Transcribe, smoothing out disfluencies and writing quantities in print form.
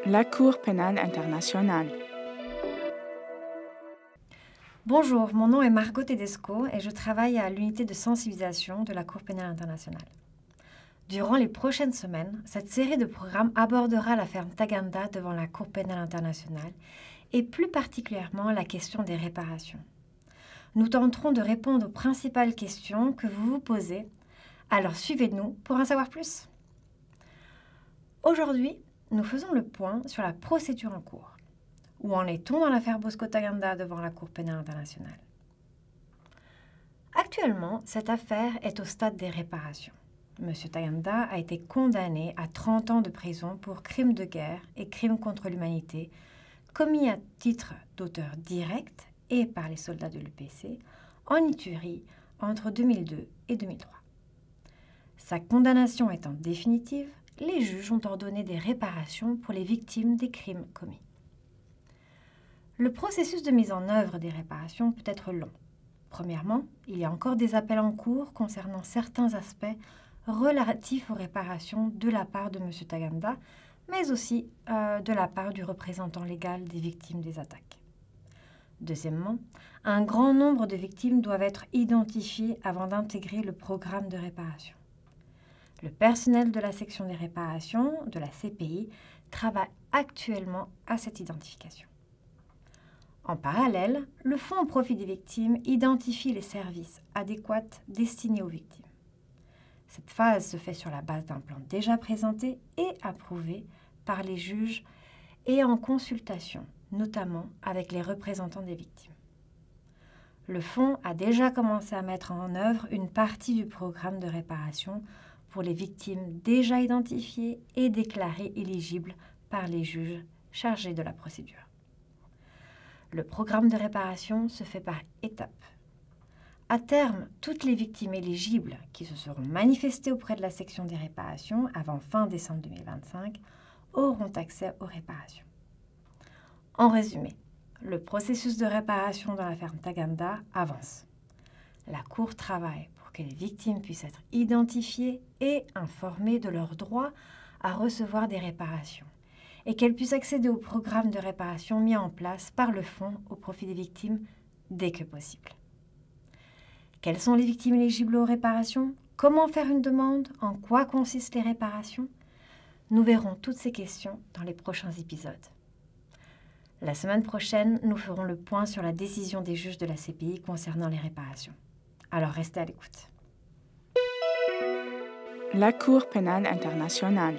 La Cour pénale internationale. Bonjour, mon nom est Margot Tedesco et je travaille à l'unité de sensibilisation de la Cour pénale internationale. Durant les prochaines semaines, cette série de programmes abordera l'affaire Ntaganda devant la Cour pénale internationale et plus particulièrement la question des réparations. Nous tenterons de répondre aux principales questions que vous vous posez, alors suivez-nous pour en savoir plus. Aujourd'hui, nous faisons le point sur la procédure en cours. Où en est-on dans l'affaire Bosco Ntaganda devant la Cour pénale internationale? Actuellement, cette affaire est au stade des réparations. M. Ntaganda a été condamné à 30 ans de prison pour crimes de guerre et crimes contre l'humanité commis à titre d'auteur direct et par les soldats de l'UPC en Ituri entre 2002 et 2003. Sa condamnation étant définitive, les juges ont ordonné des réparations pour les victimes des crimes commis. Le processus de mise en œuvre des réparations peut être long. Premièrement, il y a encore des appels en cours concernant certains aspects relatifs aux réparations de la part de M. Ntaganda, mais aussi de la part du représentant légal des victimes des attaques. Deuxièmement, un grand nombre de victimes doivent être identifiées avant d'intégrer le programme de réparation. Le personnel de la section des réparations de la CPI travaille actuellement à cette identification. En parallèle, le Fonds au profit des victimes identifie les services adéquats destinés aux victimes. Cette phase se fait sur la base d'un plan déjà présenté et approuvé par les juges et en consultation, notamment avec les représentants des victimes. Le Fonds a déjà commencé à mettre en œuvre une partie du programme de réparation pour les victimes déjà identifiées et déclarées éligibles par les juges chargés de la procédure. Le programme de réparation se fait par étapes. À terme, toutes les victimes éligibles qui se seront manifestées auprès de la section des réparations avant fin décembre 2025 auront accès aux réparations. En résumé, le processus de réparation dans l'affaire Ntaganda avance. La Cour travaille pour que les victimes puissent être identifiées et informées de leur droit à recevoir des réparations et qu'elles puissent accéder au programme de réparation mis en place par le Fonds au profit des victimes dès que possible. Quelles sont les victimes éligibles aux réparations? Comment faire une demande? En quoi consistent les réparations? Nous verrons toutes ces questions dans les prochains épisodes. La semaine prochaine, nous ferons le point sur la décision des juges de la CPI concernant les réparations. Alors restez à l'écoute. La Cour pénale internationale.